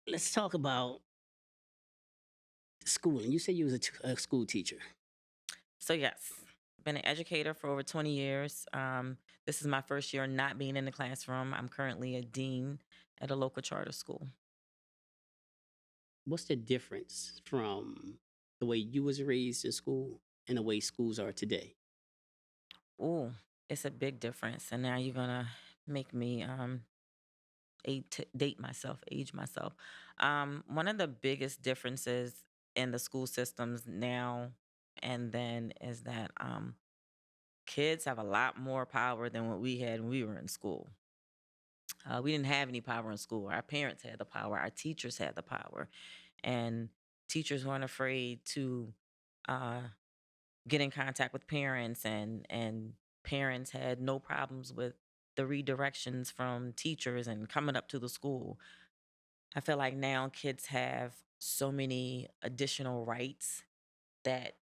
Let's talk about schooling. You said you was a school teacher. So yes, been an educator for over 20 years. This is my first year not being in the classroom. I'm currently a dean at a local charter school. What's the difference from the way you was raised in school and the way schools are today? Ooh, it's a big difference. And now you're gonna make me age myself. One of the biggest differences in the school systems now and then is that kids have a lot more power than what we had when we were in school. We didn't have any power in school. Our parents had the power. Our teachers had the power, and teachers weren't afraid to uh, get in contact with parents, and parents had no problems with the redirections from teachers and coming up to the school. I feel like now kids have so many additional rights that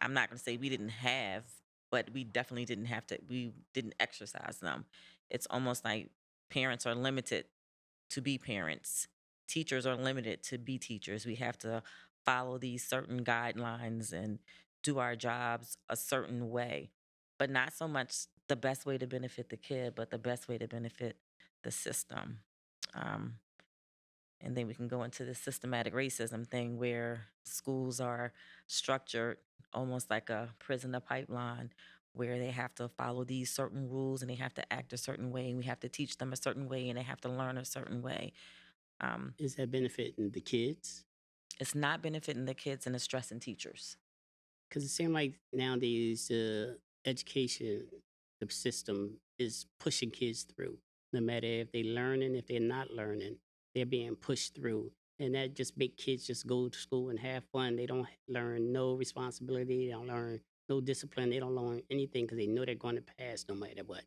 I'm not going to say we didn't have, but we definitely didn't have to. We didn't exercise them. It's almost like parents are limited to be parents. Teachers are limited to be teachers. We have to follow these certain guidelines and do our jobs a certain way, but not so much the best way to benefit the kid, but the best way to benefit the system. Um, and then we can go into the systematic racism thing where schools are structured almost like a prisoner pipeline where they have to follow these certain rules and they have to act a certain way and we have to teach them a certain way and they have to learn a certain way. Um, Is that benefiting the kids? it's not benefiting the kids and it's stressing teachers. Because it seems like nowadays the education the system is pushing kids through. No matter if they learning, if they're not learning, they're being pushed through. And that just make kids just go to school and have fun. They don't learn no responsibility. They don't learn no discipline. They don't learn anything because they know they're going to pass no matter what.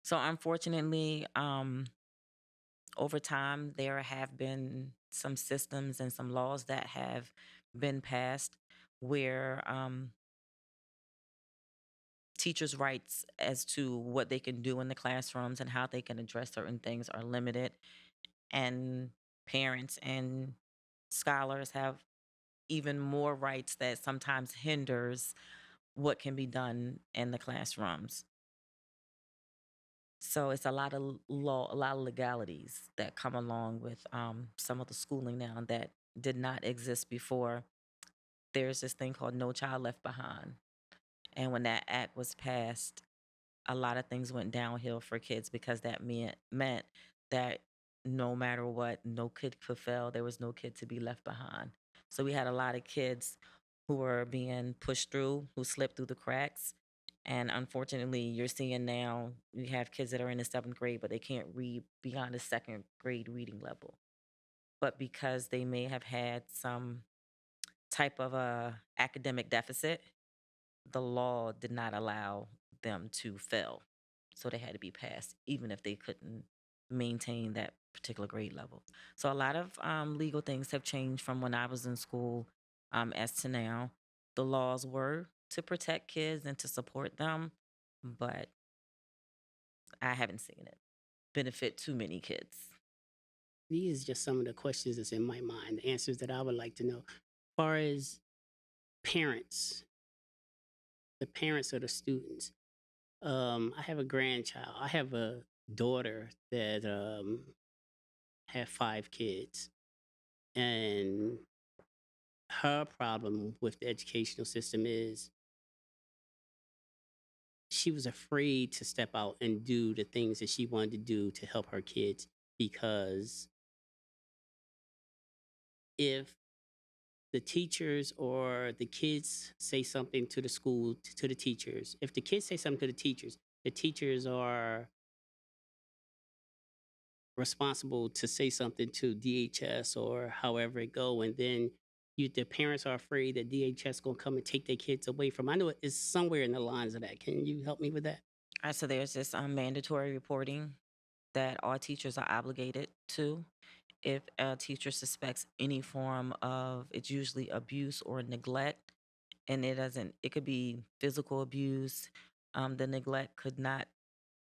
So unfortunately, over time, there have been some systems and some laws that have been passed where teachers' rights as to what they can do in the classrooms and how they can address certain things are limited. And parents and scholars have even more rights that sometimes hinders what can be done in the classrooms. So it's a lot of law, a lot of legalities that come along with some of the schooling now that did not exist before. There's this thing called No Child Left Behind. And when that act was passed, a lot of things went downhill for kids because that meant that no matter what, no kid could fail. There was no kid to be left behind. So we had a lot of kids who were being pushed through, who slipped through the cracks. And unfortunately, you're seeing now you have kids that are in the seventh grade, but they can't read beyond the second grade reading level. But because they may have had some type of a academic deficit, the law did not allow them to fail. So they had to be passed, even if they couldn't maintain that particular grade level. So a lot of legal things have changed from when I was in school as to now. The laws were to protect kids and to support them, but I haven't seen it benefit too many kids. These are just some of the questions that's in my mind, the answers that I would like to know. As far as parents, the parents of the students, I have a grandchild. I have a daughter that had 5 kids, and her problem with the educational system is she was afraid to step out and do the things that she wanted to do to help her kids because if the teachers or the kids say something to the school to the teachers, if the kids say something to the teachers are responsible to say something to DHS or however it go, and then the parents are afraid that DHS gonna come and take their kids away from. I know it's somewhere in the lines of that. Can you help me with that? All right, so there's this mandatory reporting that all teachers are obligated to. If a teacher suspects any form of, it's usually abuse or neglect, and it could be physical abuse. The neglect could not,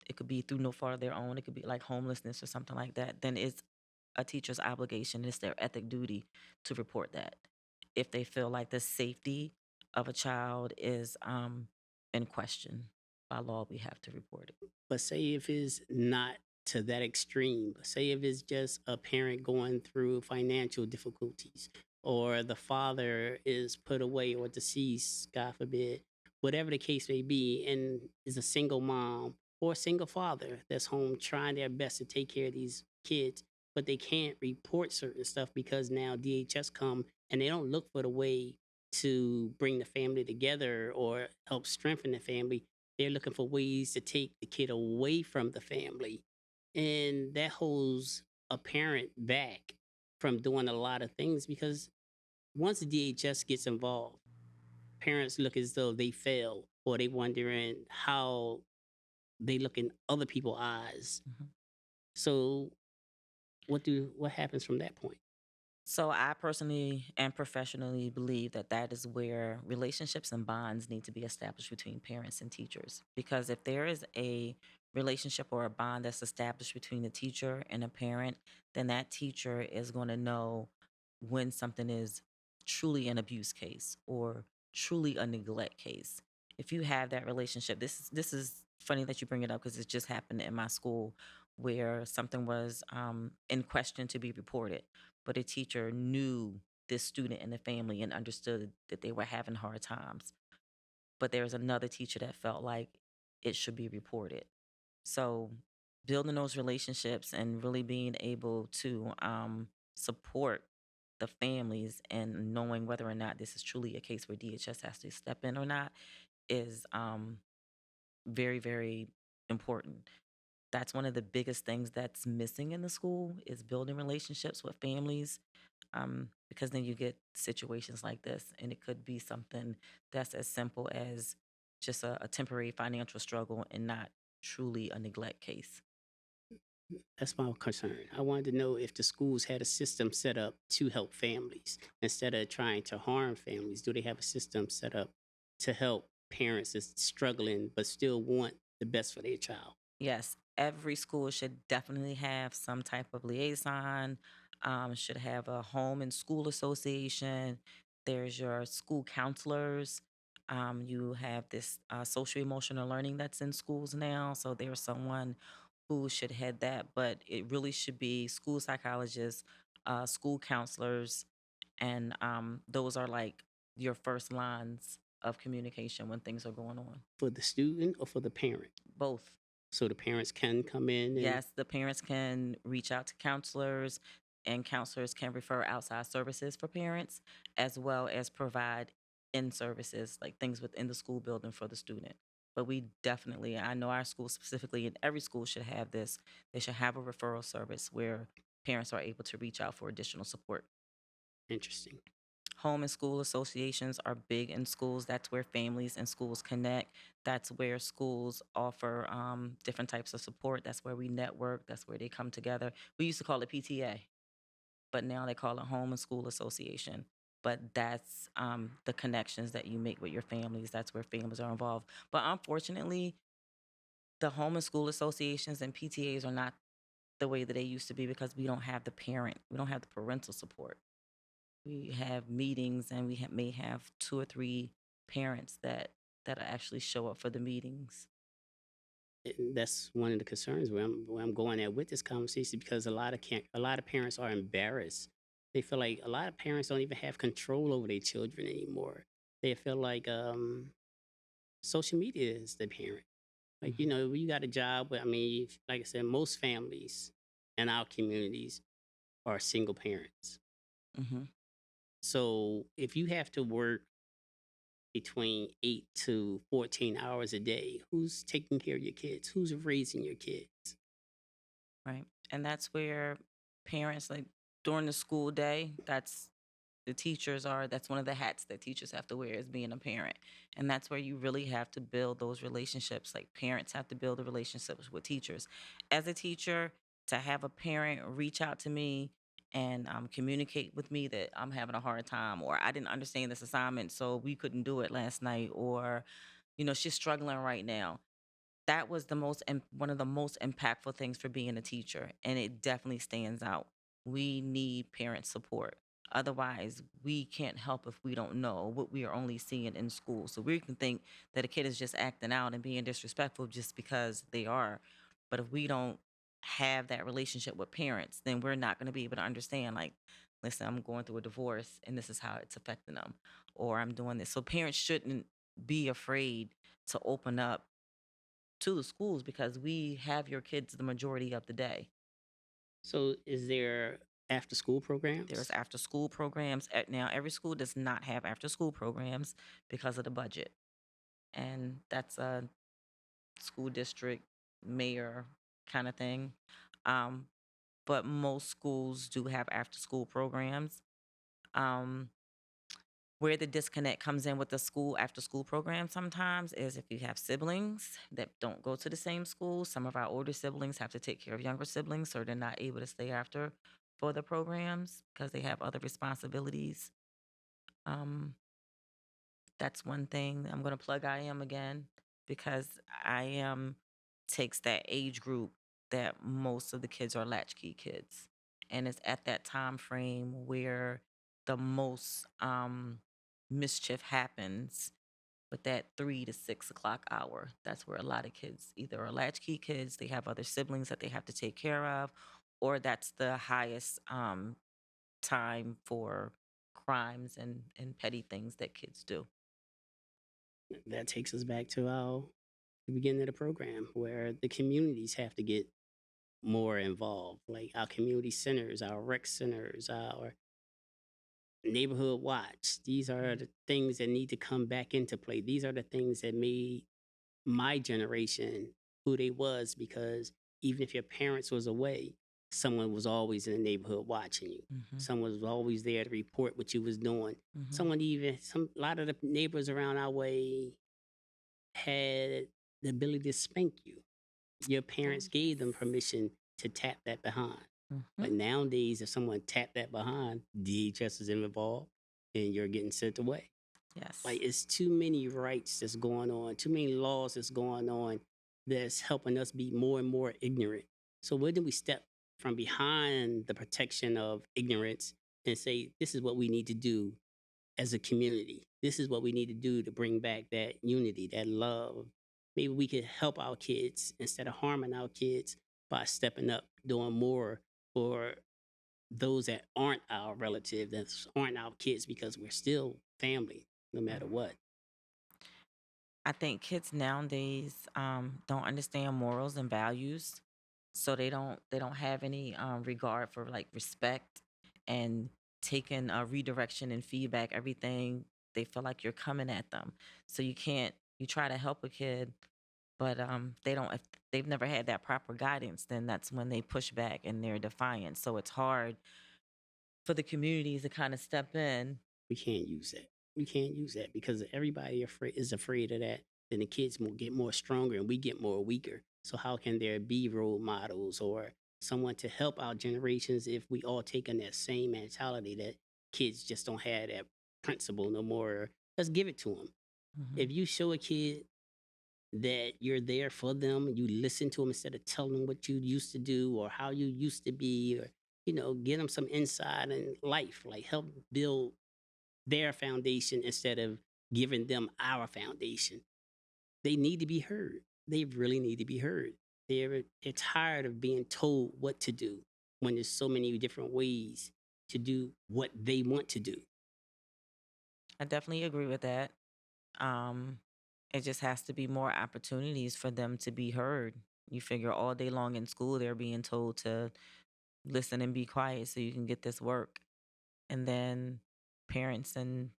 it could be through no fault of their own. It could be like homelessness or something like that. Then it's a teacher's obligation, it's their ethic duty to report that. If they feel like the safety of a child is in question, by law, we have to report it. But say if it's not to that extreme, but say if it's just a parent going through financial difficulties, or the father is put away or deceased, God forbid, whatever the case may be, and is a single mom or a single father that's home trying their best to take care of these kids, but they can't report certain stuff because now DHS come and they don't look for the way to bring the family together or help strengthen the family. They're looking for ways to take the kid away from the family. And that holds a parent back from doing a lot of things because once the DHS gets involved, parents look as though they fail or they wondering how they look in other people's eyes. Mhm. So what happens from that point? So I personally and professionally believe that that is where relationships and bonds need to be established between parents and teachers. Because if there is a relationship or a bond that's established between a teacher and a parent, then that teacher is going to know when something is truly an abuse case or truly a neglect case. If you have that relationship, this is funny that you bring it up because it just happened in my school where something was in question to be reported, but a teacher knew this student and the family and understood that they were having hard times. But there's another teacher that felt like it should be reported. So building those relationships and really being able to support the families and knowing whether or not this is truly a case where DHS has to step in or not is very, very important. That's one of the biggest things that's missing in the school is building relationships with families, because then you get situations like this and it could be something that's as simple as just a temporary financial struggle and not truly a neglect case. That's my concern. I wanted to know if the schools had a system set up to help families instead of trying to harm families. Do they have a system set up to help parents that's struggling but still want the best for their child? Yes, every school should definitely have some type of liaison, should have a home and school association. There's your school counselors. You have this social emotional learning that's in schools now. So there's someone who should head that, but it really should be school psychologists, school counselors, and those are like your first lines of communication when things are going on. For the student or for the parent? Both. So the parents can come in and Yes, the parents can reach out to counselors, and counselors can refer outside services for parents, as well as provide in services, like things within the school building for the student. But we definitely, I know our school specifically, and every school should have this. They should have a referral service where parents are able to reach out for additional support. interesting. Home and school associations are big in schools. That's where families and schools connect. That's where schools offer different types of support. That's where we network. That's where they come together. We used to call it PTA, but now they call it Home and School Association. But that's the connections that you make with your families. That's where families are involved. But unfortunately, the home and school associations and PTAs are not the way that they used to be because we don't have the parent, we don't have the parental support. We have meetings and may have 2 or 3 parents that actually show up for the meetings. And that's one of the concerns where I'm going at with this conversation because a lot of parents are embarrassed. They feel like a lot of parents don't even have control over their children anymore. They feel like social media is the parent. Like, Mhm, you got a job, but I mean, like I said, most families in our communities are single parents. mhm, So if you have to work between 8 to 14 hours a day, who's taking care of your kids? Who's raising your kids? right, and that's where parents, like, during the school day, that's one of the hats that teachers have to wear is being a parent, and that's where you really have to build those relationships, like, parents have to build the relationships with teachers. As a teacher, to have a parent reach out to me and, communicate with me that I'm having a hard time, or I didn't understand this assignment, so we couldn't do it last night, or, she's struggling right now. That was one of the most impactful things for being a teacher, and it definitely stands out. we need parent support. Otherwise, we can't help if we don't know what we are only seeing in school. So we can think that a kid is just acting out and being disrespectful just because they are. But if we don't have that relationship with parents, then we're not going to be able to understand, like, listen, I'm going through a divorce and this is how it's affecting them, or I'm doing this. So parents shouldn't be afraid to open up to the schools because we have your kids the majority of the day. So, is there after school There's programs? after school programs. Now, every school does not have after school programs because of the budget. And that's a school district mayor kind of thing. Um, but most schools do have after school programs. Um, where the disconnect comes in with the school after school program sometimes is if you have siblings that don't go to the same school. Some of our older siblings have to take care of younger siblings, so they're not able to stay after for the programs because they have other responsibilities. Um, that's one thing. I'm going to plug I am again because I am takes that age group that most of the kids are latchkey kids. And it's at that time frame where the most mischief happens with that 3 to 6 o'clock hour. That's where a lot of kids either are latchkey kids, they have other siblings that they have to take care of, or that's the highest time for crimes and petty things that kids do. That takes us back to our the beginning of the program where the communities have to get more involved, like our community centers, our rec centers, our neighborhood watch. These are the things that need to come back into play. These are the things that made my generation who they was, because even if your parents was away, someone was always in the neighborhood watching you. Hmm. Someone was always there to report what you was doing. Hmm. Someone, even some a lot of the neighbors around our way had the ability to spank you. Your Oh, parents gave them yes. permission to tap that behind. Hmm. But nowadays, if someone tapped that behind, DHS is involved and you're getting sent away. Yes. Like, it's too many rights that's going on, too many laws that's going on that's helping us be more and more ignorant. So where do we step from behind the protection of ignorance and say, this is what we need to do as a community? This is what we need to do to bring back that unity, that love. Maybe we could help our kids instead of harming our kids by stepping up, doing more for those that aren't our relatives, that aren't our kids, because we're still family no matter what. I think kids nowadays don't understand morals and values, so they don't have any regard for like respect and taking redirection and feedback. Everything they feel like you're coming at them, so you can't. You try to help a kid, but they don't. If they've never had that proper guidance, then that's when they push back and they're defiant. So it's hard for the communities to kind of step in. We can't use that. We can't use that because everybody is afraid of that. Then the kids will get more stronger and we get more weaker. So how can there be role models or someone to help our generations if we all take on that same mentality that kids just don't have that principle no more? Let's give it to them. Hmm. If you show a kid that you're there for them, you listen to them instead of telling them what you used to do or how you used to be, or get them some insight in life, like help build their foundation instead of giving them our foundation. They need to be heard. They really need to be heard. They're tired of being told what to do when there's so many different ways to do what they want to do. I definitely agree with that. Um, it just has to be more opportunities for them to be heard. You figure all day long in school, they're being told to listen and be quiet so you can get this work. And then parents and,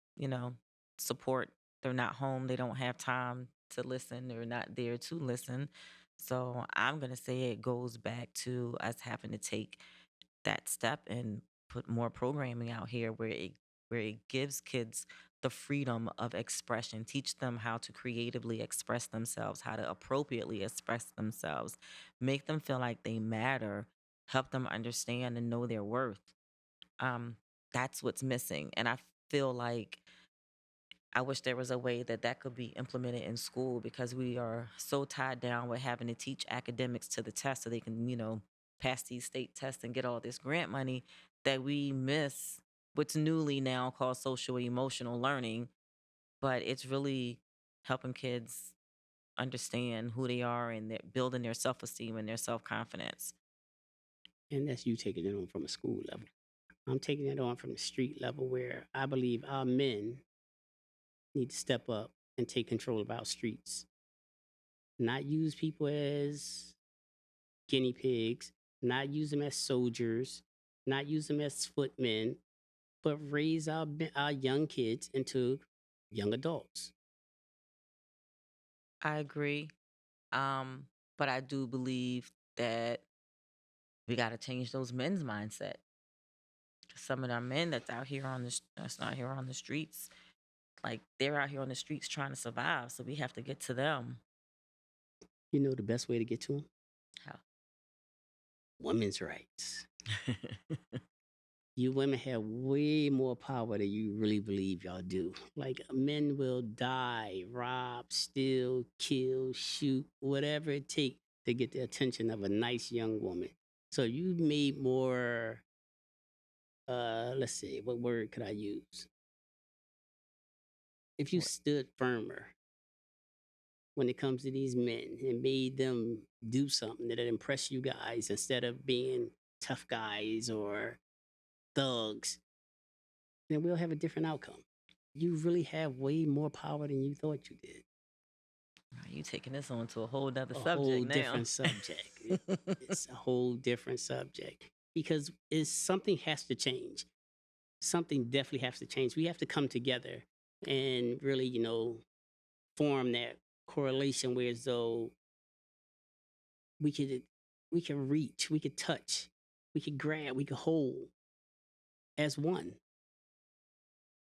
support, they're not home. They don't have time to listen. They're not there to listen. So I'm going to say it goes back to us having to take that step and put more programming out here where it gives kids the freedom of expression, teach them how to creatively express themselves, how to appropriately express themselves, make them feel like they matter, help them understand and know their worth. um that's what's missing, and I feel like I wish there was a way that that could be implemented in school because we are so tied down with having to teach academics to the test so they can, pass these state tests and get all this grant money that we miss what's newly now called social emotional learning, but it's really helping kids understand who they are and building their self-esteem and their self-confidence. And that's you taking it on from a school level. I'm taking it on from the street level where I believe our men need to step up and take control of our streets, not use people as guinea pigs, not use them as soldiers, not use them as footmen, but raise our young kids into young adults. I agree. But I do believe that we got to change those men's mindset. 'Cause some of our men that's out here that's not here on the streets, like they're out here on the streets trying to survive. So we have to get to them. You know the best way to get to them? How? Women's rights. You women have way more power than you really believe y'all do. Like men will die, rob, steal, kill, shoot, whatever it takes to get the attention of a nice young woman. So you made more let's see, what word could I use? If you What? stood firmer when it comes to these men and made them do something that impress you guys instead of being tough guys or thugs, then we'll have a different outcome. You really have way more power than you thought you did. You taking this on to a whole nother A whole subject now. different subject. It's a whole different subject because it's something has to change. Something definitely has to change. We have to come together and really, form that correlation where as though we could we can reach, we could touch, we could grab, we could hold as one.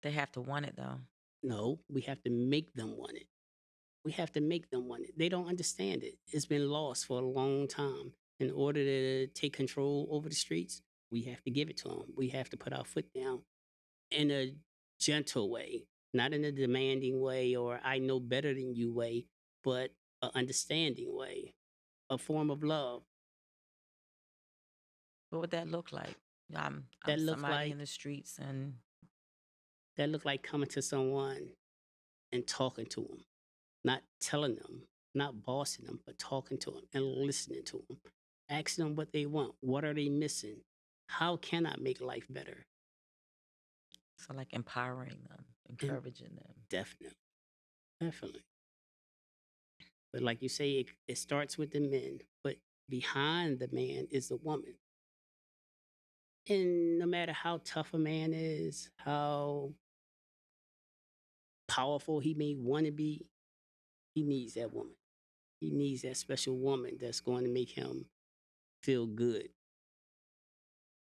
They have to want it though. No, we have to make them want it. We have to make them want it. They don't understand it. It's been lost for a long time. In order to take control over the streets, we have to give it to them. We have to put our foot down in a gentle way, not in a demanding way or I know better than you way, but a understanding way, a form of love What would that look like? I'm that look somebody in like the streets and coming to someone and talking to them, not telling them, not bossing them, but talking to them and listening to them, asking them what they want, what are they missing, how can I make life better? so like empowering them, And encouraging them. definitely, definitely. But like you say, it starts with the men, but behind the man is the woman. And no matter how tough a man is, how powerful he may want to be, he needs that woman. He needs that special woman that's going to make him feel good.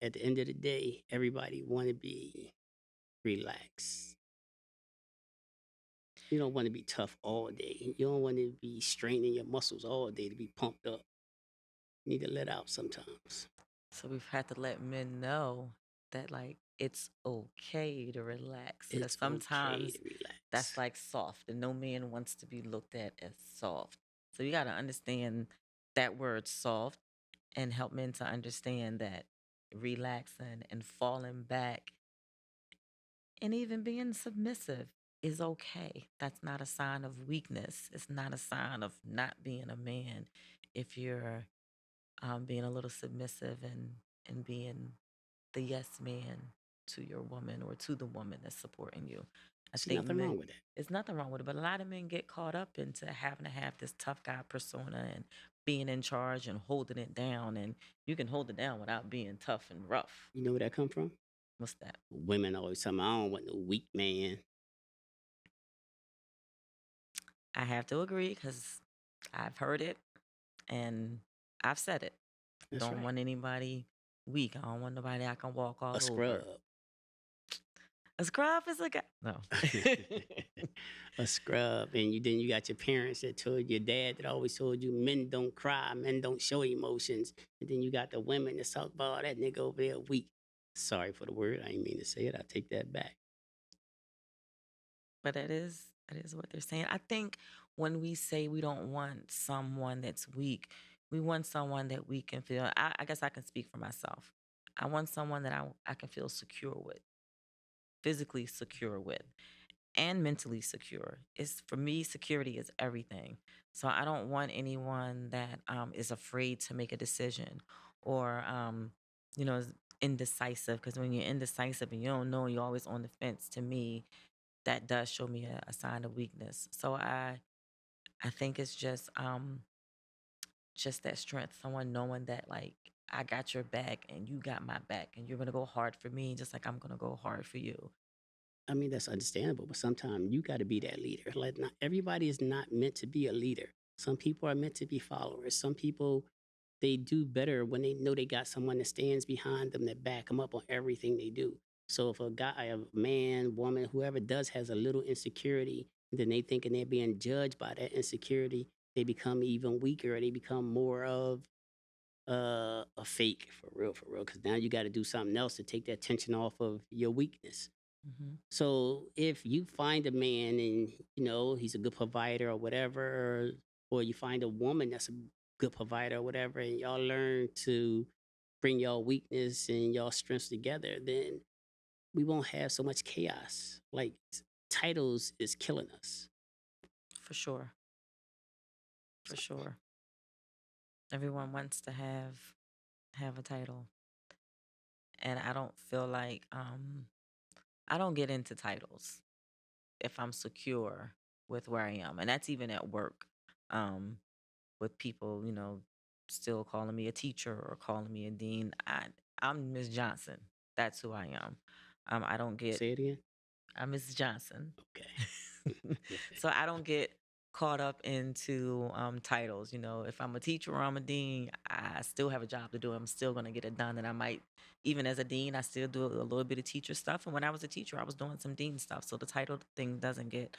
At the end of the day, everybody want to be relaxed. You don't want to be tough all day. You don't want to be straining your muscles all day to be pumped up. You need to let out sometimes. So we've had to let men know that like it's okay to relax because It's okay sometimes to that's relax. like soft and no man wants to be looked at as soft. So you got to understand that word soft and help men to understand that relaxing and falling back and even being submissive is okay. That's not a sign of weakness. It's not a sign of not being a man if you're being a little submissive and being the yes man to your woman or to the woman that's supporting you. I See, think nothing men, wrong with that. there's nothing wrong with it, but a lot of men get caught up into having to have this tough guy persona and being in charge and holding it down. And you can hold it down without being tough and rough. You know where that come from? What's that? Women always tell me, I don't want no weak man. I have to agree because I've heard it and I've said it. That's Don't right. want anybody weak. I don't want nobody I can walk A all over. scrub. A scrub is a guy. No. A scrub. And then you got your parents that told your dad that always told you men don't cry, men don't show emotions. And then you got the women that talk about "Oh, that nigga over there weak." Sorry for the word. I didn't mean to say it. I take that back. But that is what they're saying. I think when we say we don't want someone that's weak, we want someone that we can feel. I guess I can speak for myself. I want someone that I can feel secure with, physically secure with, and mentally secure. It's for me, security is everything. So I don't want anyone that is afraid to make a decision or is indecisive. Because when you're indecisive and you don't know, you're always on the fence. To me, that does show me a sign of weakness. So I think it's just that strength, someone knowing that like I got your back and you got my back and you're gonna go hard for me just like I'm gonna go hard for you. I mean, that's understandable, but sometimes you got to be that leader. Like, not everybody is not meant to be a leader. Some people are meant to be followers. Some people, they do better when they know they got someone that stands behind them that back them up on everything they do. So if a guy, a man, woman, whoever does has a little insecurity, then they thinking they're being judged by that insecurity, they become even weaker. Or they become more of a fake for real. Because now you got to do something else to take that tension off of your weakness. Hmm. So if you find a man and he's a good provider or whatever, or you find a woman that's a good provider or whatever, and y'all learn to bring y'all weakness and y'all strengths together, then we won't have so much chaos. Like titles is killing us. For sure. For sure. Everyone wants to have a title. And I don't feel like I don't get into titles if I'm secure with where I am. And that's even at work. Um with people, still calling me a teacher or calling me a dean. I'm Miss Johnson. That's who I am. I don't get Say it again. I'm Miss Johnson. Okay. So I don't get caught up into titles. If I'm a teacher or I'm a dean, I still have a job to do. I'm still going to get it done. And I might, even as a dean, I still do a little bit of teacher stuff. And when I was a teacher, I was doing some dean stuff. So the title thing doesn't get,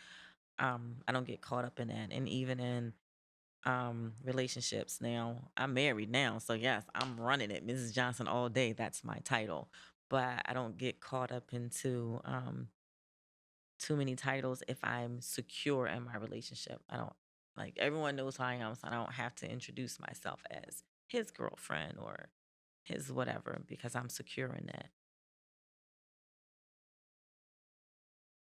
I don't get caught up in that. And even in relationships now, I'm married now. So yes, I'm running it, Mrs. Johnson, all day. That's my title. But I don't get caught up into too many titles if I'm secure in my relationship. I don't like everyone knows who I am, so I don't have to introduce myself as his girlfriend or his whatever because I'm secure in that.